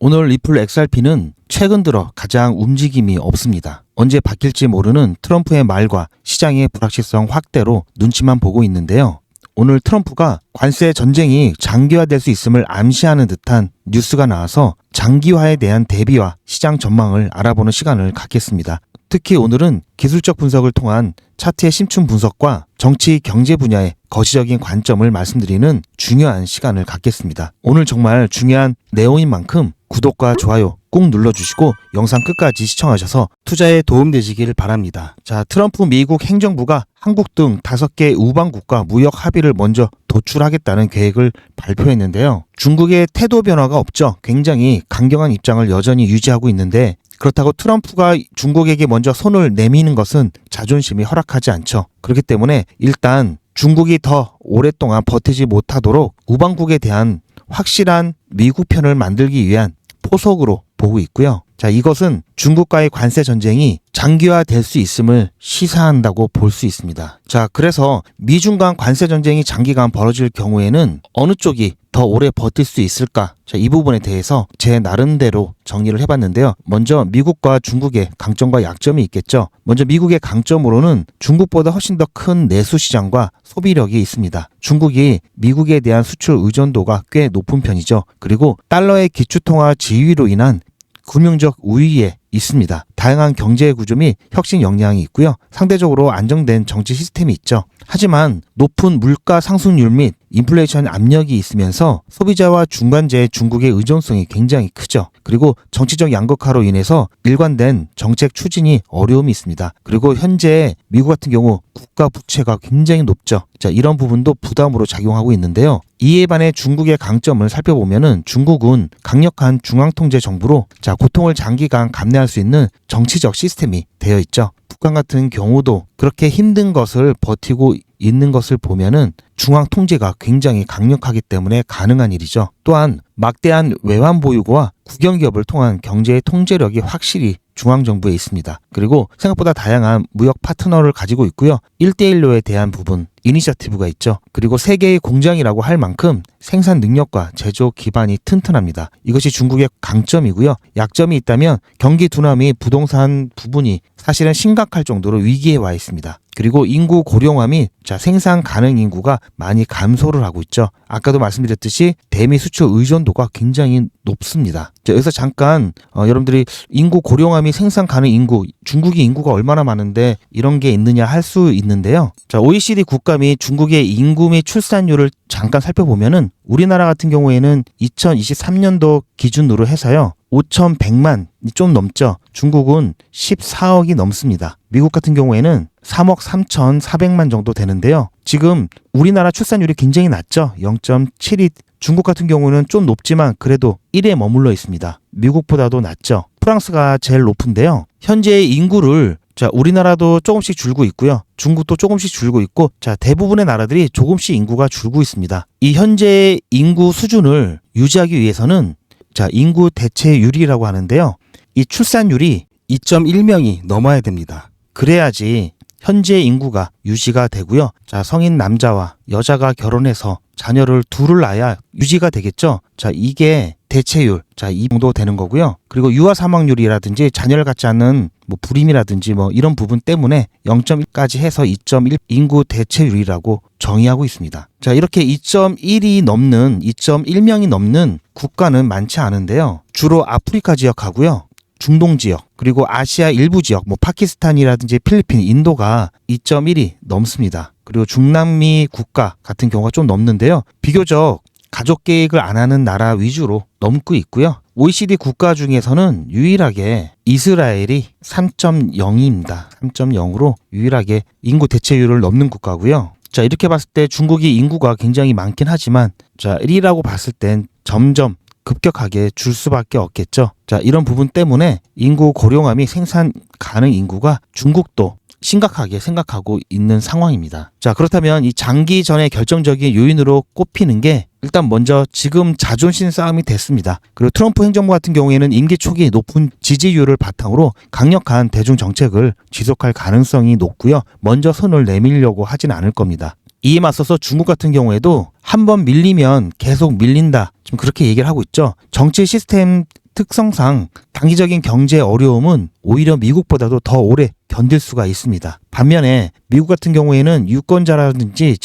오늘 리플 XRP는 최근 들어 가장 움직임이 없습니다. 언제 바뀔지 모르는 트럼프의 말과 시장의 불확실성 확대로 눈치만 보고 있는데요. 오늘 트럼프가 관세 전쟁이 장기화될 수 있음을 암시하는 듯한 뉴스가 나와서 장기화에 대한 대비와 시장 전망을 알아보는 시간을 갖겠습니다. 특히 오늘은 기술적 분석을 통한 차트의 심층 분석과 정치, 경제 분야의 거시적인 관점을 말씀드리는 중요한 시간을 갖겠습니다. 오늘 정말 중요한 내용인 만큼 구독과 좋아요 꼭 눌러주시고 영상 끝까지 시청하셔서 투자에 도움되시길 바랍니다. 자, 트럼프 미국 행정부가 한국 등 5개 우방국가 무역 합의를 먼저 도출하겠다는 계획을 발표했는데요. 중국의 태도 변화가 없죠. 굉장히 강경한 입장을 여전히 유지하고 있는데 그렇다고 트럼프가 중국에게 먼저 손을 내미는 것은 자존심이 허락하지 않죠. 그렇기 때문에 일단 중국이 더 오랫동안 버티지 못하도록 우방국에 대한 확실한 미국 편을 만들기 위한 포석으로 보고 있고요. 자, 이것은 중국과의 관세 전쟁이 장기화될 수 있음을 시사한다고 볼 수 있습니다. 자, 그래서 미중 간 관세 전쟁이 장기간 벌어질 경우에는 어느 쪽이 더 오래 버틸 수 있을까? 자, 이 부분에 대해서 제 나름대로 정리를 해봤는데요. 먼저 미국과 중국의 강점과 약점이 있겠죠. 먼저 미국의 강점으로는 중국보다 훨씬 더 큰 내수 시장과 소비력이 있습니다. 중국이 미국에 대한 수출 의존도가 꽤 높은 편이죠. 그리고 달러의 기축통화 지위로 인한 금융적 우위에 있습니다. 다양한 경제 구조 및 혁신 역량이 있고요. 상대적으로 안정된 정치 시스템이 있죠. 하지만 높은 물가 상승률 및 인플레이션 압력이 있으면서 소비자와 중간재의 중국의 의존성이 굉장히 크죠. 그리고 정치적 양극화로 인해서 일관된 정책 추진이 어려움이 있습니다. 그리고 현재 미국 같은 경우 국가 부채가 굉장히 높죠. 자, 이런 부분도 부담으로 작용하고 있는데요. 이에 반해 중국의 강점을 살펴보면은 중국은 강력한 중앙통제 정부로 고통을 장기간 감내할 수 있는 정치적 시스템이 되어 있죠. 북한 같은 경우도 그렇게 힘든 것을 버티고 있는 것을 보면은 중앙 통제가 굉장히 강력하기 때문에 가능한 일이죠. 또한 막대한 외환 보유고와 국영기업을 통한 경제의 통제력이 확실히 중앙정부에 있습니다. 그리고 생각보다 다양한 무역 파트너를 가지고 있고요. 1대1로에 대한 부분, 이니셔티브가 있죠. 그리고 세계의 공장이라고 할 만큼 생산 능력과 제조 기반이 튼튼합니다. 이것이 중국의 강점이고요. 약점이 있다면 경기 둔화 및 부동산 부분이 사실은 심각할 정도로 위기에 와 있습니다. 그리고 인구 고령화 및 생산 가능 인구가 많이 감소를 하고 있죠. 아까도 말씀드렸듯이 대미 수출 의존도가 굉장히 높습니다. 자, 여기서 잠깐 여러분들이 인구 고령화 및 생산 가능 인구, 중국이 인구가 얼마나 많은데 이런 게 있느냐 할 수 있는데요. 자, OECD 국가 및 중국의 인구 및 출산율을 잠깐 살펴보면은 우리나라 같은 경우에는 2023년도 기준으로 해서요. 5,100만이 좀 넘죠. 중국은 14억이 넘습니다. 미국 같은 경우에는 3억 3,400만 정도 되는데요. 지금 우리나라 출산율이 굉장히 낮죠. 0.72. 중국 같은 경우는 좀 높지만 그래도 1에 머물러 있습니다. 미국보다도 낮죠. 프랑스가 제일 높은데요. 현재의 인구를 우리나라도 조금씩 줄고 있고요. 중국도 조금씩 줄고 있고 대부분의 나라들이 조금씩 인구가 줄고 있습니다. 이 현재 인구 수준을 유지하기 위해서는 인구 대체율이라고 하는데요. 이 출산율이 2.1명이 넘어야 됩니다. 그래야지 현재 인구가 유지가 되고요. 성인 남자와 여자가 결혼해서 자녀를 둘을 낳아야 유지가 되겠죠. 이게 대체율, 이 정도 되는 거고요. 그리고 유아 사망률이라든지 자녀를 갖지 않는 불임이라든지 이런 부분 때문에 0.1까지 해서 2.1 인구 대체율이라고 정의하고 있습니다. 이렇게 2.1명이 넘는 국가는 많지 않은데요. 주로 아프리카 지역하고요. 중동 지역, 그리고 아시아 일부 지역, 파키스탄이라든지 필리핀, 인도가 2.1이 넘습니다. 그리고 중남미 국가 같은 경우가 좀 넘는데요. 비교적 가족 계획을 안 하는 나라 위주로 넘고 있고요. OECD 국가 중에서는 유일하게 이스라엘이 3.0입니다. 3.0으로 유일하게 인구 대체율을 넘는 국가고요. 이렇게 봤을 때 중국이 인구가 굉장히 많긴 하지만 1위라고 봤을 땐 점점 급격하게 줄 수밖에 없겠죠. 이런 부분 때문에 인구 고령화 및 생산 가능 인구가 중국도 심각하게 생각하고 있는 상황입니다. 그렇다면 이 장기전의 결정적인 요인으로 꼽히는 게 일단 먼저 지금 자존심 싸움이 됐습니다. 그리고 트럼프 행정부 같은 경우에는 임기 초기 높은 지지율을 바탕으로 강력한 대중 정책을 지속할 가능성이 높고요. 먼저 손을 내밀려고 하진 않을 겁니다. 이에 맞서서 중국 같은 경우에도 한번 밀리면 계속 밀린다. 좀 그렇게 얘기를 하고 있죠. 정치 시스템 특성상 단기적인 경제 어려움은 오히려 미국보다도 더 오래 견딜 수가 있습니다. 반면에 미국 같은 경우에는 유권자라든지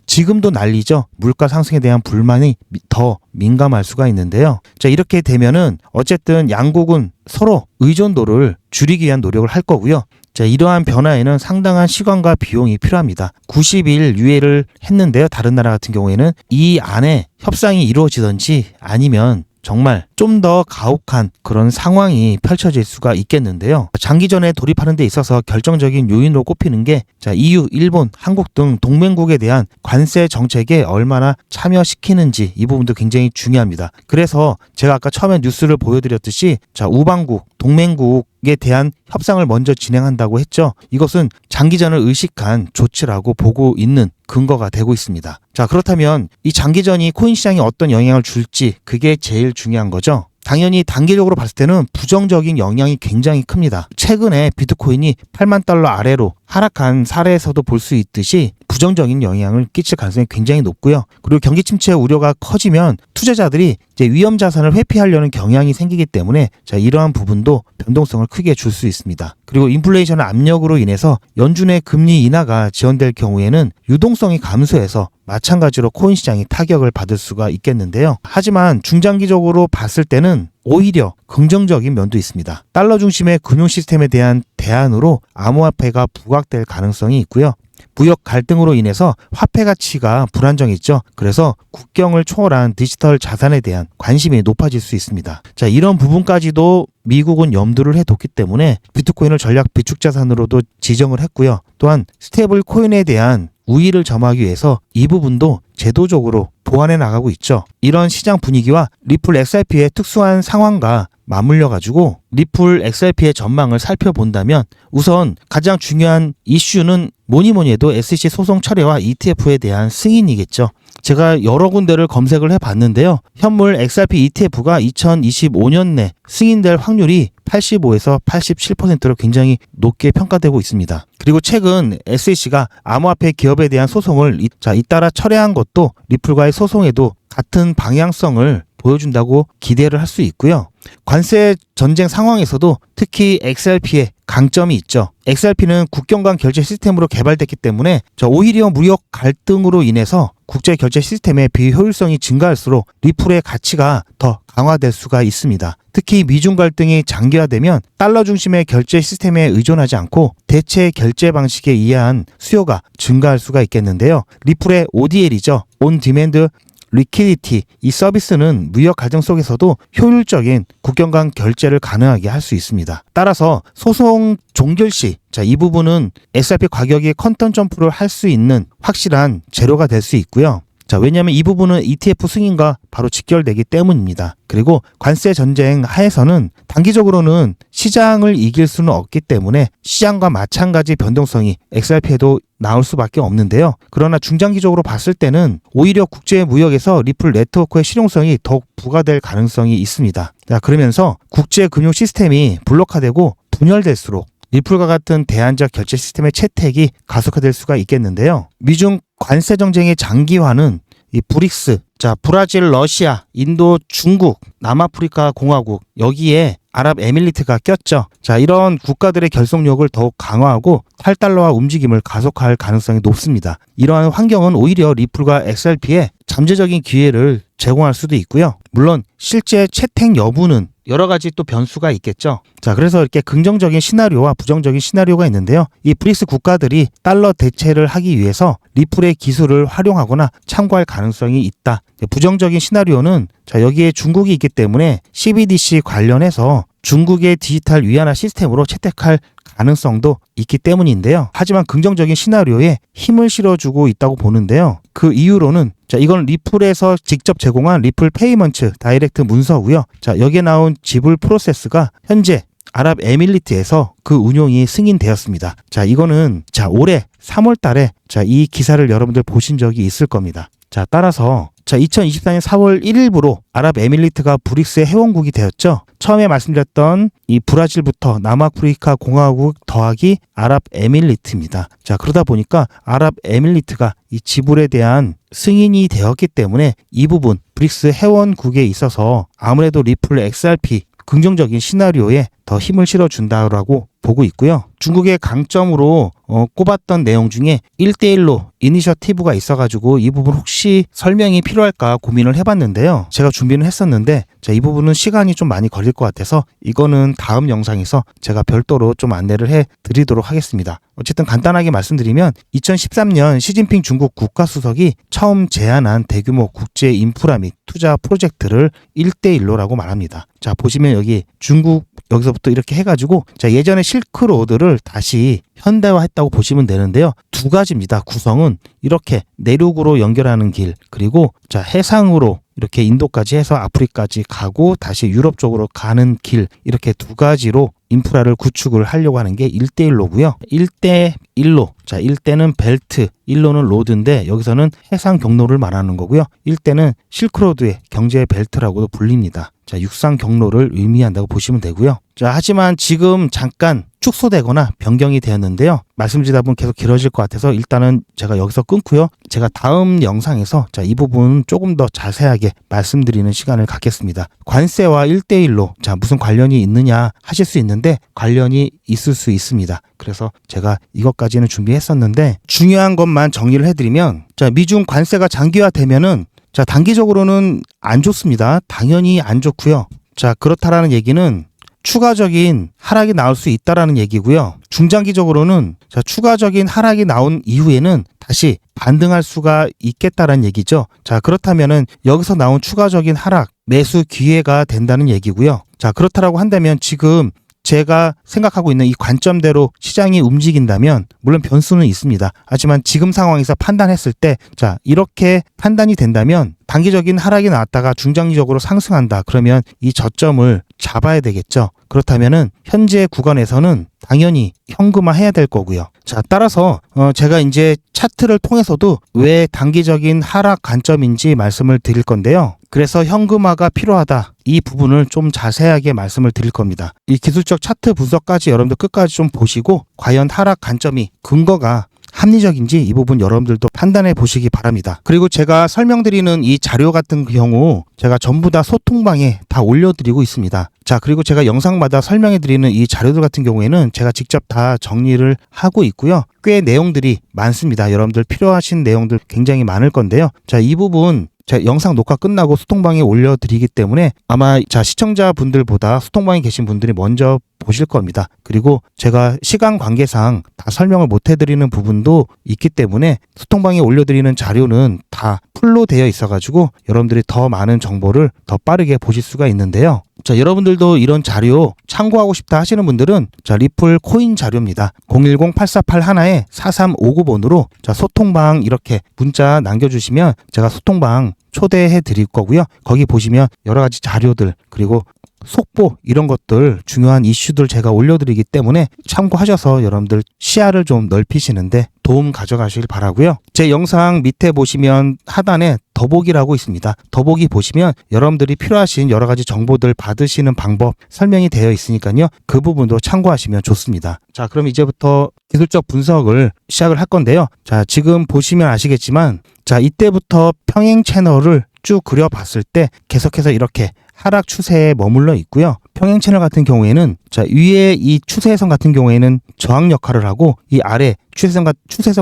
지금도 난리죠. 물가 상승에 대한 불만이 더 민감할 수가 있는데요. 자, 이렇게 되면은 어쨌든 양국은 서로 의존도를 줄이기 위한 노력을 할 거고요. 자, 이러한 변화에는 상당한 시간과 비용이 필요합니다. 90일 유예를 했는데요. 다른 나라 같은 경우에는 이 안에 협상이 이루어지든지 아니면 정말 좀 더 가혹한 그런 상황이 펼쳐질 수가 있겠는데요. 장기전에 돌입하는 데 있어서 결정적인 요인으로 꼽히는 게 EU, 일본, 한국 등 동맹국에 대한 관세 정책에 얼마나 참여시키는지 이 부분도 굉장히 중요합니다. 그래서 제가 아까 처음에 뉴스를 보여드렸듯이 우방국, 동맹국에 대한 협상을 먼저 진행한다고 했죠. 이것은 장기전을 의식한 조치라고 보고 있는 근거가 되고 있습니다. 자, 그렇다면 이 장기전이 코인 시장에 어떤 영향을 줄지 그게 제일 중요한 거죠. 당연히 단기적으로 봤을 때는 부정적인 영향이 굉장히 큽니다. 최근에 비트코인이 8만 달러 아래로 하락한 사례에서도 볼 수 있듯이 부정적인 영향을 끼칠 가능성이 굉장히 높고요. 그리고 경기 침체 우려가 커지면 투자자들이 이제 위험 자산을 회피하려는 경향이 생기기 때문에 이러한 부분도 변동성을 크게 줄 수 있습니다. 그리고 인플레이션 압력으로 인해서 연준의 금리 인하가 지연될 경우에는 유동성이 감소해서 마찬가지로 코인 시장이 타격을 받을 수가 있겠는데요. 하지만 중장기적으로 봤을 때는 오히려 긍정적인 면도 있습니다. 달러 중심의 금융 시스템에 대한 대안으로 암호화폐가 부각될 가능성이 있고요. 무역 갈등으로 인해서 화폐 가치가 불안정했죠. 그래서 국경을 초월한 디지털 자산에 대한 관심이 높아질 수 있습니다. 자, 이런 부분까지도 미국은 염두를 해뒀기 때문에 비트코인을 전략 비축 자산으로도 지정을 했고요. 또한 스테이블 코인에 대한 우위를 점하기 위해서 이 부분도 제도적으로 보완해 나가고 있죠. 이런 시장 분위기와 리플 XRP의 특수한 상황과 맞물려 가지고 리플 XRP의 전망을 살펴본다면 우선 가장 중요한 이슈는 뭐니 해도 SEC 소송 철회와 ETF에 대한 승인이겠죠. 제가 여러 군데를 검색을 해봤는데요. 현물 XRP ETF가 2025년 내 승인될 확률이 85에서 87%로 굉장히 높게 평가되고 있습니다. 그리고 최근 SEC가 암호화폐 기업에 대한 소송을 잇따라 철회한 것도 리플과의 소송에도 같은 방향성을 보여준다고 기대를 할 수 있고요. 관세 전쟁 상황에서도 특히 XRP의 강점이 있죠. XRP는 국경 간 결제 시스템으로 개발됐기 때문에 오히려 무역 갈등으로 인해서 국제 결제 시스템의 비효율성이 증가할수록 리플의 가치가 더 강화될 수가 있습니다. 특히 미중 갈등이 장기화되면 달러 중심의 결제 시스템에 의존하지 않고 대체 결제 방식에 의한 수요가 증가할 수가 있겠는데요. 리플의 ODL이죠. On Demand 리퀴디티, 이 서비스는 무역 갈등 속에서도 효율적인 국경 간 결제를 가능하게 할 수 있습니다. 따라서 소송 종결 시 이 부분은 XRP 가격이 컨턴 점프를 할 수 있는 확실한 재료가 될 수 있고요. 왜냐하면 이 부분은 ETF 승인과 바로 직결되기 때문입니다. 그리고 관세 전쟁 하에서는 단기적으로는 시장을 이길 수는 없기 때문에 시장과 마찬가지 변동성이 XRP에도 나올 수밖에 없는데요. 그러나 중장기적으로 봤을 때는 오히려 국제 무역에서 리플 네트워크의 실용성이 더욱 부과될 가능성이 있습니다. 그러면서 국제 금융 시스템이 블록화되고 분열될수록 리플과 같은 대안적 결제 시스템의 채택이 가속화될 수가 있겠는데요. 미중 관세 정쟁의 장기화는 이 브릭스, 브라질, 러시아, 인도, 중국, 남아프리카 공화국 여기에 아랍에미리트가 꼈죠. 이런 국가들의 결속력을 더욱 강화하고 탈달러화 움직임을 가속화할 가능성이 높습니다. 이러한 환경은 오히려 리플과 XRP에 잠재적인 기회를 제공할 수도 있고요. 물론 실제 채택 여부는 여러 가지 또 변수가 있겠죠. 그래서 이렇게 긍정적인 시나리오와 부정적인 시나리오가 있는데요. 이 브릭스 국가들이 달러 대체를 하기 위해서 리플의 기술을 활용하거나 참고할 가능성이 있다. 부정적인 시나리오는 여기에 중국이 있기 때문에 CBDC 관련해서 중국의 디지털 위안화 시스템으로 채택할 가능성도 있기 때문인데요. 하지만 긍정적인 시나리오에 힘을 실어주고 있다고 보는데요. 그 이유로는 이건 리플에서 직접 제공한 리플 페이먼트 다이렉트 문서고요. 여기에 나온 지불 프로세스가 현재 아랍에미리트에서 그 운용이 승인되었습니다. 이거는 올해 3월 달에 이 기사를 여러분들 보신 적이 있을 겁니다. 따라서 2024년 4월 1일부로 아랍에미리트가 브릭스의 회원국이 되었죠. 처음에 말씀드렸던 이 브라질부터 남아프리카 공화국 더하기 아랍에미리트입니다. 그러다 보니까 아랍에미리트가 이 지불에 대한 승인이 되었기 때문에 이 부분 브릭스 회원국에 있어서 아무래도 리플 XRP 긍정적인 시나리오에 더 힘을 실어준다라고 보고 있고요. 중국의 강점으로 꼽았던 내용 중에 1대1로 이니셔티브가 있어가지고 이 부분 혹시 설명이 필요할까 고민을 해봤는데요. 제가 준비는 했었는데 이 부분은 시간이 좀 많이 걸릴 것 같아서 이거는 다음 영상에서 제가 별도로 좀 안내를 해드리도록 하겠습니다. 어쨌든 간단하게 말씀드리면 2013년 시진핑 중국 국가수석이 처음 제안한 대규모 국제 인프라 및 투자 프로젝트를 1대1로라고 말합니다. 자, 보시면 여기 중국 여기서부터 이렇게 해가지고 예전에 실크로드를 다시 현대화했다고 보시면 되는데요. 두 가지입니다. 구성은 이렇게 내륙으로 연결하는 길, 그리고 해상으로 이렇게 인도까지 해서 아프리카까지 가고 다시 유럽 쪽으로 가는 길, 이렇게 두 가지로 인프라를 구축을 하려고 하는 게 1대1로고요. 1대1로, 1대는 벨트, 1로는 로드인데 여기서는 해상 경로를 말하는 거고요. 1대는 실크로드의 경제 벨트라고도 불립니다. 육상 경로를 의미한다고 보시면 되고요. 하지만 지금 잠깐 축소되거나 변경이 되었는데요. 말씀드리다 보면 계속 길어질 것 같아서 일단은 제가 여기서 끊고요. 제가 다음 영상에서 이 부분 조금 더 자세하게 말씀드리는 시간을 갖겠습니다. 관세와 1대1로 무슨 관련이 있느냐 하실 수 있는데 관련이 있을 수 있습니다. 그래서 제가 이것까지는 준비했었는데 중요한 것만 정리를 해드리면 미중 관세가 장기화되면은 단기적으로는 안 좋습니다. 당연히 안 좋고요. 그렇다라는 얘기는 추가적인 하락이 나올 수 있다라는 얘기고요. 중장기적으로는 추가적인 하락이 나온 이후에는 다시 반등할 수가 있겠다라는 얘기죠. 그렇다면은 여기서 나온 추가적인 하락, 매수 기회가 된다는 얘기고요. 그렇다라고 한다면 지금 제가 생각하고 있는 이 관점대로 시장이 움직인다면 물론 변수는 있습니다. 하지만 지금 상황에서 판단했을 때 이렇게 판단이 된다면 단기적인 하락이 나왔다가 중장기적으로 상승한다. 그러면 이 저점을 잡아야 되겠죠. 그렇다면은 현재 구간에서는 당연히 현금화 해야 될 거고요. 따라서 제가 이제 차트를 통해서도 왜 단기적인 하락 관점인지 말씀을 드릴 건데요. 그래서 현금화가 필요하다. 이 부분을 좀 자세하게 말씀을 드릴 겁니다. 이 기술적 차트 분석까지 여러분들 끝까지 좀 보시고 과연 하락 관점이 근거가 합리적인지 이 부분 여러분들도 판단해 보시기 바랍니다. 그리고 제가 설명드리는 이 자료 같은 경우 제가 전부 다 소통방에 다 올려드리고 있습니다. 그리고 제가 영상마다 설명해 드리는 이 자료들 같은 경우에는 제가 직접 다 정리를 하고 있고요. 꽤 내용들이 많습니다. 여러분들 필요하신 내용들 굉장히 많을 건데요. 이 부분 제가 영상 녹화 끝나고 소통방에 올려드리기 때문에 아마 시청자분들보다 소통방에 계신 분들이 먼저 보실 겁니다. 그리고 제가 시간 관계상 다 설명을 못 해드리는 부분도 있기 때문에 소통방에 올려드리는 자료는 다 풀로 되어 있어가지고 여러분들이 더 많은 정보를 더 빠르게 보실 수가 있는데요. 여러분들도 이런 자료 참고하고 싶다 하시는 분들은 리플 코인 자료입니다. 010-8481-4359번으로 소통방 이렇게 문자 남겨주시면 제가 소통방 초대해 드릴 거고요. 거기 보시면 여러 가지 자료들 그리고 속보 이런 것들 중요한 이슈들 제가 올려드리기 때문에 참고하셔서 여러분들 시야를 좀 넓히시는데 도움 가져가시길 바라고요. 제 영상 밑에 보시면 하단에 더보기라고 있습니다. 더보기 보시면 여러분들이 필요하신 여러 가지 정보들 받으시는 방법 설명이 되어 있으니까요. 그 부분도 참고하시면 좋습니다. 그럼 이제부터 기술적 분석을 시작을 할 건데요. 지금 보시면 아시겠지만 이때부터 평행 채널을 쭉 그려봤을 때 계속해서 이렇게 하락 추세에 머물러 있고요. 평행 채널 같은 경우에는 위에 이 추세선 같은 경우에는 저항 역할을 하고 이 아래 추세선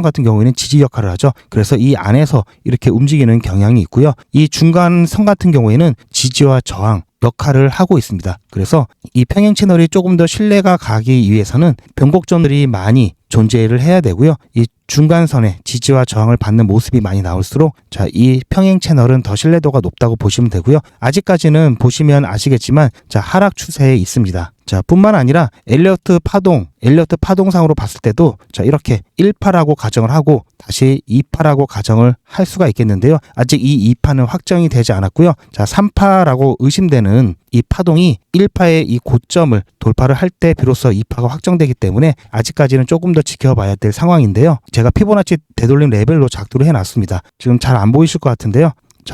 같은 경우에는 지지 역할을 하죠. 그래서 이 안에서 이렇게 움직이는 경향이 있고요. 이 중간선 같은 경우에는 지지와 저항 역할을 하고 있습니다. 그래서 이 평행 채널이 조금 더 신뢰가 가기 위해서는 변곡점들이 많이 존재를 해야 되고요. 이 중간선에 지지와 저항을 받는 모습이 많이 나올수록 이 평행 채널은 더 신뢰도가 높다고 보시면 되고요. 아직까지는 보시면 아시겠지만 하락 추세에 있습니다. 뿐만 아니라 엘리어트 파동상으로 봤을 때도 이렇게 1파라고 가정을 하고 다시 2파라고 가정을 할 수가 있겠는데요. 아직 이 2파는 확정이 되지 않았고요. 3파라고 의심되는 이 파동이 1파의 이 고점을 돌파를 할 때 비로소 2파가 확정되기 때문에 아직까지는 조금 더 지켜봐야 될 상황인데요. 제가 피보나치 되돌림 레벨로 작도를 해놨습니다. 지금 잘 안 보이실 것 같은데요.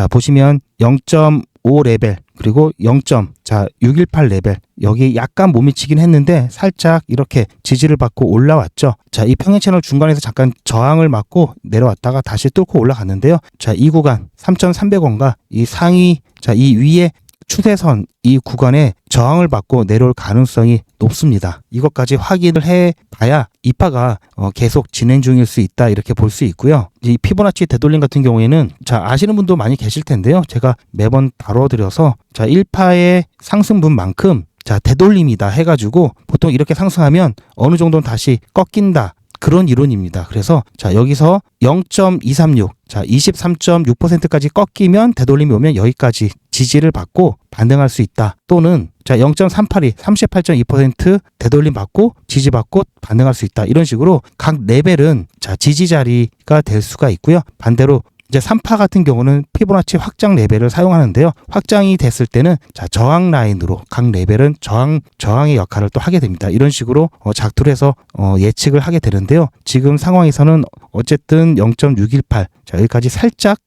보시면 0.5 레벨 그리고 0.618 레벨 여기 약간 못 미치긴 했는데 살짝 이렇게 지지를 받고 올라왔죠. 이 평행 채널 중간에서 잠깐 저항을 맞고 내려왔다가 다시 뚫고 올라갔는데요. 이 구간 3,300원과 이 상위 이 위에 추세선 이 구간에 저항을 받고 내려올 가능성이 높습니다. 이것까지 확인을 해봐야 이파가 계속 진행 중일 수 있다 이렇게 볼 수 있고요. 이 피보나치 되돌림 같은 경우에는 자 아시는 분도 많이 계실 텐데요. 제가 매번 다뤄드려서 자 1파의 상승분만큼 자 되돌림이다 해가지고 보통 이렇게 상승하면 어느 정도는 다시 꺾인다. 그런 이론입니다. 그래서 자 여기서 0.236, 자 23.6%까지 꺾이면 되돌림이 오면 여기까지 지지를 받고 반등할 수 있다. 또는 자 0.382, 38.2% 되돌림 받고 지지 받고 반등할 수 있다. 이런 식으로 각 레벨은 자 지지 자리가 될 수가 있고요. 반대로 이제 3파 같은 경우는 피보나치 확장 레벨을 사용하는데요. 확장이 됐을 때는 자 저항 라인으로 각 레벨은 저항의 역할을 또 하게 됩니다. 이런 식으로 작두를 해서 예측을 하게 되는데요. 지금 상황에서는 어쨌든 0.618, 자 여기까지 살짝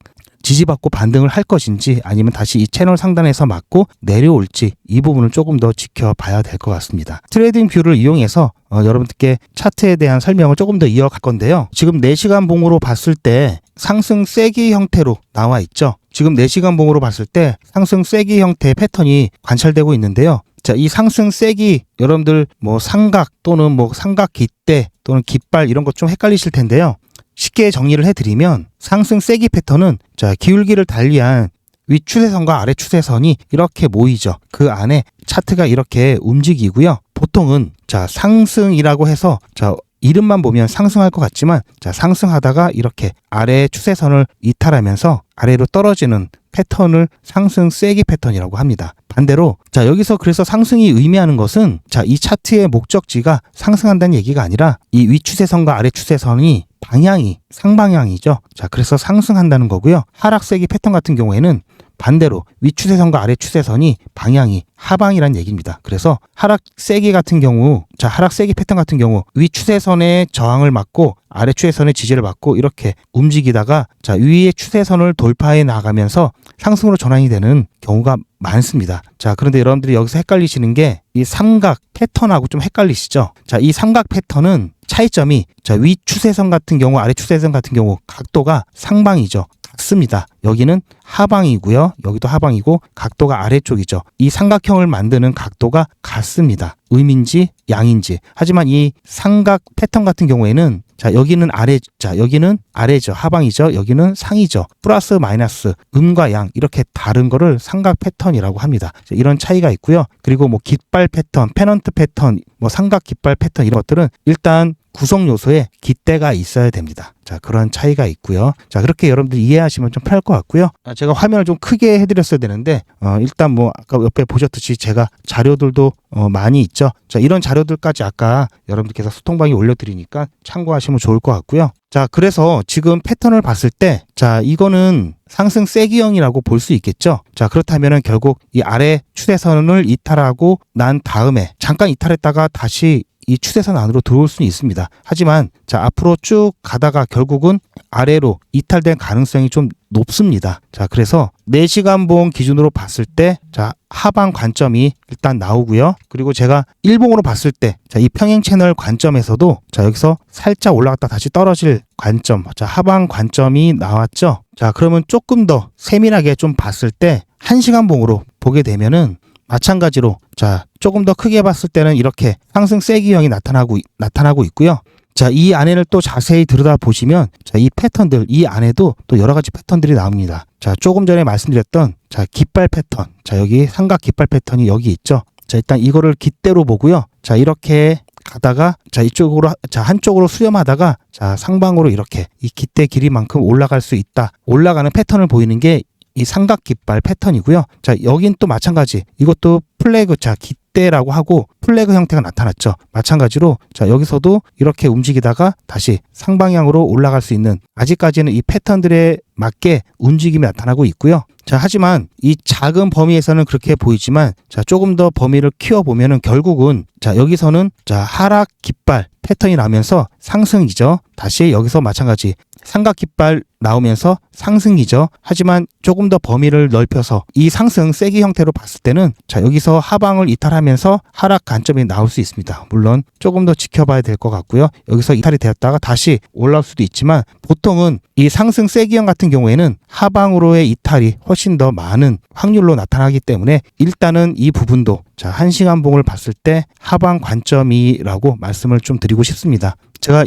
지지받고 반등을 할 것인지 아니면 다시 이 채널 상단에서 맞고 내려올지 이 부분을 조금 더 지켜봐야 될 것 같습니다. 트레이딩 뷰를 이용해서 여러분들께 차트에 대한 설명을 조금 더 이어갈 건데요. 지금 4시간 봉으로 봤을 때 상승 쐐기 형태로 나와 있죠. 지금 4시간 봉으로 봤을 때 상승 쐐기 형태의 패턴이 관찰되고 있는데요. 자, 이 상승 쐐기 여러분들 뭐 삼각 또는 뭐 삼각 깃대 또는 깃발 이런 것 좀 헷갈리실 텐데요. 쉽게 정리를 해드리면 상승 쐐기 패턴은 자 기울기를 달리한 위 추세선과 아래 추세선이 이렇게 모이죠. 그 안에 차트가 이렇게 움직이고요. 보통은 자 상승이라고 해서 자 이름만 보면 상승할 것 같지만 자 상승하다가 이렇게 아래 추세선을 이탈하면서 아래로 떨어지는 패턴을 상승 쐐기 패턴이라고 합니다. 반대로 자 여기서 그래서 상승이 의미하는 것은 자 이 차트의 목적지가 상승한다는 얘기가 아니라 이 위 추세선과 아래 추세선이 방향이 상방향이죠. 자 그래서 상승한다는 거고요. 하락 쐐기 패턴 같은 경우에는 반대로 위 추세선과 아래 추세선이 방향이 하방이란 얘기입니다. 그래서 하락 쐐기 같은 경우 자 하락 쐐기 패턴 같은 경우 위 추세선의 저항을 맞고 아래 추세선의 지지를 받고 이렇게 움직이다가 자 위의 추세선을 돌파해 나가면서 상승으로 전환이 되는 경우가 많습니다. 자 그런데 여러분들이 여기서 헷갈리시는 게 이 삼각 패턴하고 좀 헷갈리시죠? 자 이 삼각 패턴은 차이점이 자 위 추세선 같은 경우 아래 추세선 같은 경우 각도가 상방이죠. 같습니다. 여기는 하방이고요. 여기도 하방이고 각도가 아래쪽이죠. 이 삼각형을 만드는 각도가 같습니다. 음인지 양인지. 하지만 이 삼각 패턴 같은 경우에는 자 여기는 아래, 자 여기는 아래죠. 하방이죠. 여기는 상이죠. 플러스 마이너스 음과 양 이렇게 다른 거를 삼각 패턴이라고 합니다. 자, 이런 차이가 있고요. 그리고 뭐 깃발 패턴, 페넌트 패턴, 뭐 삼각 깃발 패턴 이런 것들은 일단 구성 요소에 깃대가 있어야 됩니다. 자 그런 차이가 있고요. 자 그렇게 여러분들 이해하시면 좀 편할 것 같고요. 제가 화면을 좀 크게 해드렸어야 되는데 일단 뭐 아까 옆에 보셨듯이 제가 자료들도 많이 있죠. 자 이런 자료들까지 아까 여러분들께서 소통방에 올려드리니까 참고하시면 좋을 것 같고요. 자 그래서 지금 패턴을 봤을 때 자 이거는 상승 쐐기형이라고 볼 수 있겠죠. 자 그렇다면은 결국 이 아래 추세선을 이탈하고 난 다음에 잠깐 이탈했다가 다시 이 추세선 안으로 들어올 수는 있습니다. 하지만 자 앞으로 쭉 가다가 결국은 아래로 이탈된 가능성이 좀 높습니다. 자 그래서 4시간 봉 기준으로 봤을 때 자 하방 관점이 일단 나오고요. 그리고 제가 일봉으로 봤을 때 자 이 평행 채널 관점에서도 자 여기서 살짝 올라갔다 다시 떨어질 관점 자 하방 관점이 나왔죠. 자 그러면 조금 더 세밀하게 좀 봤을 때 1시간 봉으로 보게 되면은 마찬가지로 자 조금 더 크게 봤을 때는 이렇게 상승 쐐기형이 나타나고 있고요. 자 이 안에를 또 자세히 들여다보시면 자 이 패턴들 이 안에도 또 여러 가지 패턴들이 나옵니다. 자 조금 전에 말씀드렸던 자 깃발 패턴 자 여기 삼각 깃발 패턴이 여기 있죠. 자 일단 이거를 깃대로 보고요. 자 이렇게 가다가 자 이쪽으로 자 한쪽으로 수렴하다가 자 상방으로 이렇게 이 깃대 길이만큼 올라갈 수 있다. 올라가는 패턴을 보이는 게 이 삼각 깃발 패턴이고요. 자, 여긴 또 마찬가지. 이것도 플래그, 자, 깃대라고 하고 플래그 형태가 나타났죠. 마찬가지로 자, 여기서도 이렇게 움직이다가 다시 상방향으로 올라갈 수 있는 아직까지는 이 패턴들에 맞게 움직임이 나타나고 있고요. 자, 하지만 이 작은 범위에서는 그렇게 보이지만 자, 조금 더 범위를 키워보면은 결국은 자, 여기서는 자, 하락 깃발 패턴이 나면서 상승이죠. 다시 여기서 마찬가지 삼각깃발 나오면서 상승이죠. 하지만 조금 더 범위를 넓혀서 이 상승 세기 형태로 봤을 때는 자, 여기서 하방을 이탈하면서 하락 관점이 나올 수 있습니다. 물론 조금 더 지켜봐야 될 것 같고요. 여기서 이탈이 되었다가 다시 올라올 수도 있지만 보통은 이 상승 세기형 같은 경우에는 하방으로의 이탈이 훨씬 더 많은 확률로 나타나기 때문에 일단은 이 부분도 자, 1시간 봉을 봤을 때 하방 관점이라고 말씀을 좀 드리고 싶습니다. 제가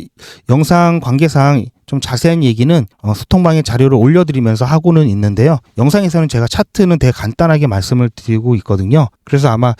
영상 관계상 좀 자세한 얘기는 소통방에 자료를 올려드리면서 하고는 있는데요. 영상에서는 제가 차트는 되게 간단하게 말씀을 드리고 있거든요. 그래서 아마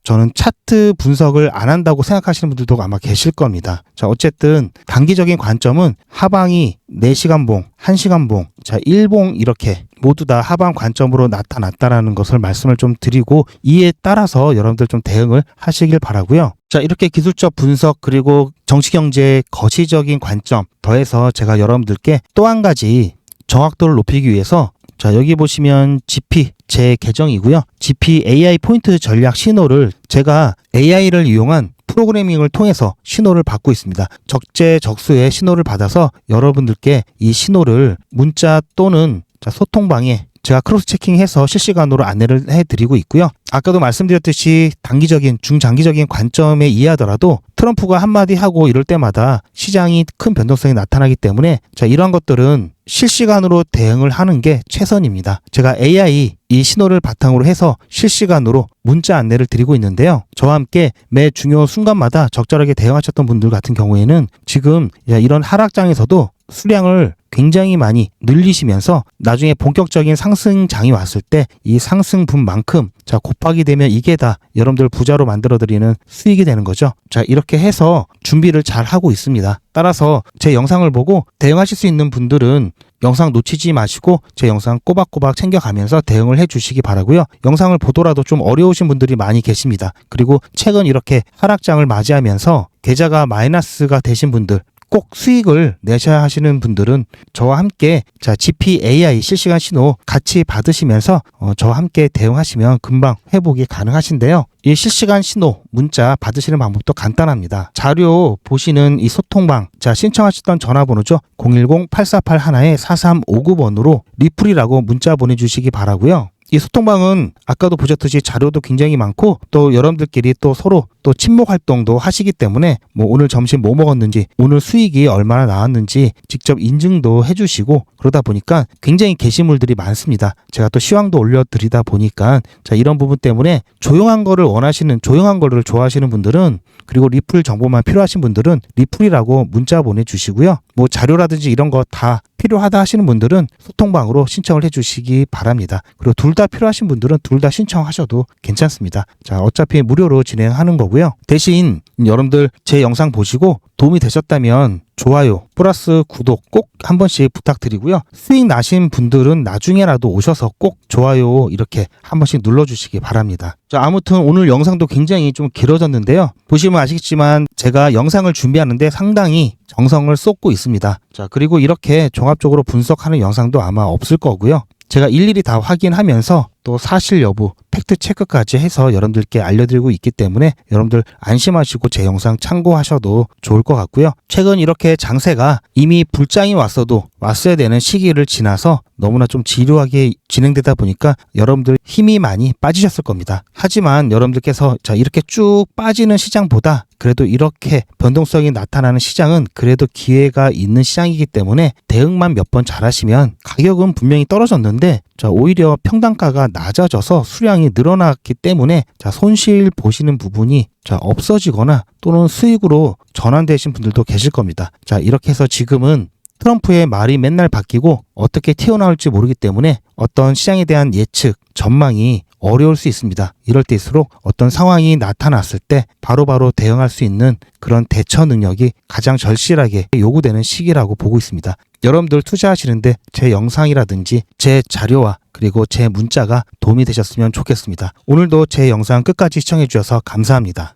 저는 차트 분석을 안 한다고 생각하시는 분들도 아마 계실 겁니다. 자, 어쨌든 단기적인 관점은 하방이 4시간 봉, 1시간 봉, 자, 1봉 이렇게 모두 다 하방 관점으로 나타났다라는 것을 말씀을 좀 드리고 이에 따라서 여러분들 좀 대응을 하시길 바라고요. 자, 이렇게 기술적 분석 그리고 정치경제의 거시적인 관점 더해서 제가 여러분들께 또 한 가지 정확도를 높이기 위해서 자, 여기 보시면 GP 제 계정이고요. GP AI 포인트 전략 신호를 제가 AI를 이용한 프로그래밍을 통해서 신호를 받고 있습니다. 적재적소의 신호를 받아서 여러분들께 이 신호를 문자 또는 자, 소통방에 제가 크로스 체킹해서 실시간으로 안내를 해드리고 있고요. 아까도 말씀드렸듯이 단기적인, 중장기적인 관점에 이해하더라도 트럼프가 한마디 하고 이럴 때마다 시장이 큰 변동성이 나타나기 때문에 자, 이러한 것들은 실시간으로 대응을 하는 게 최선입니다. 제가 AI 이 신호를 바탕으로 해서 실시간으로 문자 안내를 드리고 있는데요. 저와 함께 매 중요 순간마다 적절하게 대응하셨던 분들 같은 경우에는 지금 이런 하락장에서도 수량을 굉장히 많이 늘리시면서 나중에 본격적인 상승장이 왔을 때 이 상승분만큼 자, 곱하기 되면 이게 다 여러분들 부자로 만들어드리는 수익이 되는 거죠. 자, 이렇게 해서 준비를 잘 하고 있습니다. 따라서 제 영상을 보고 대응하실 수 있는 분들은 영상 놓치지 마시고 제 영상 꼬박꼬박 챙겨가면서 대응을 해주시기 바라고요. 영상을 보더라도 좀 어려우신 분들이 많이 계십니다. 그리고 최근 이렇게 하락장을 맞이하면서 계좌가 마이너스가 되신 분들 꼭 수익을 내셔야 하시는 분들은 저와 함께 자, GP AI 실시간 신호 같이 받으시면서 저와 함께 대응하시면 금방 회복이 가능하신데요. 이 실시간 신호 문자 받으시는 방법도 간단합니다. 자료 보시는 이 소통방 자, 신청하셨던 전화번호죠. 010-8481-4359번으로 리플이라고 문자 보내주시기 바라고요. 이 소통방은 아까도 보셨듯이 자료도 굉장히 많고 또 여러분들끼리 또 서로 또 친목 활동도 하시기 때문에 뭐 오늘 점심 뭐 먹었는지 오늘 수익이 얼마나 나왔는지 직접 인증도 해주시고 그러다 보니까 굉장히 게시물들이 많습니다. 제가 또 시황도 올려드리다 보니까 자, 이런 부분 때문에 조용한 거를 원하시는 조용한 거를 좋아하시는 분들은 그리고 리플 정보만 필요하신 분들은 리플이라고 문자 보내주시고요. 뭐 자료라든지 이런 거 다 필요하다 하시는 분들은 소통방으로 신청을 해주시기 바랍니다. 그리고 둘 다 필요하신 분들은 둘 다 신청하셔도 괜찮습니다. 자, 어차피 무료로 진행하는 거고요. 대신 여러분들 제 영상 보시고 도움이 되셨다면 좋아요 플러스 구독 꼭 한 번씩 부탁드리고요. 수익 나신 분들은 나중에라도 오셔서 꼭 좋아요 이렇게 한 번씩 눌러주시기 바랍니다. 자, 아무튼 오늘 영상도 굉장히 좀 길어졌는데요. 보시면 아시겠지만 제가 영상을 준비하는데 상당히 정성을 쏟고 있습니다. 자, 그리고 이렇게 종합적으로 분석하는 영상도 아마 없을 거고요. 제가 일일이 다 확인하면서 또 사실 여부, 팩트 체크까지 해서 여러분들께 알려드리고 있기 때문에 여러분들 안심하시고 제 영상 참고하셔도 좋을 것 같고요. 최근 이렇게 장세가 이미 불장이 왔어야 되는 시기를 지나서 너무나 좀 지루하게 진행되다 보니까 여러분들 힘이 많이 빠지셨을 겁니다. 하지만 여러분들께서 자, 이렇게 쭉 빠지는 시장보다 그래도 이렇게 변동성이 나타나는 시장은 그래도 기회가 있는 시장이기 때문에 대응만 몇 번 잘하시면 가격은 분명히 떨어졌는데 자, 오히려 평단가가 낮아져서 수량이 늘어났기 때문에 자, 손실 보시는 부분이 자, 없어지거나 또는 수익으로 전환되신 분들도 계실 겁니다. 자, 이렇게 해서 지금은 트럼프의 말이 맨날 바뀌고 어떻게 튀어나올지 모르기 때문에 어떤 시장에 대한 예측, 전망이 어려울 수 있습니다. 이럴 때일수록 어떤 상황이 나타났을 때 바로바로 대응할 수 있는 그런 대처 능력이 가장 절실하게 요구되는 시기라고 보고 있습니다. 여러분들 투자하시는데 제 영상이라든지 제 자료와 그리고 제 문자가 도움이 되셨으면 좋겠습니다. 오늘도 제 영상 끝까지 시청해 주셔서 감사합니다.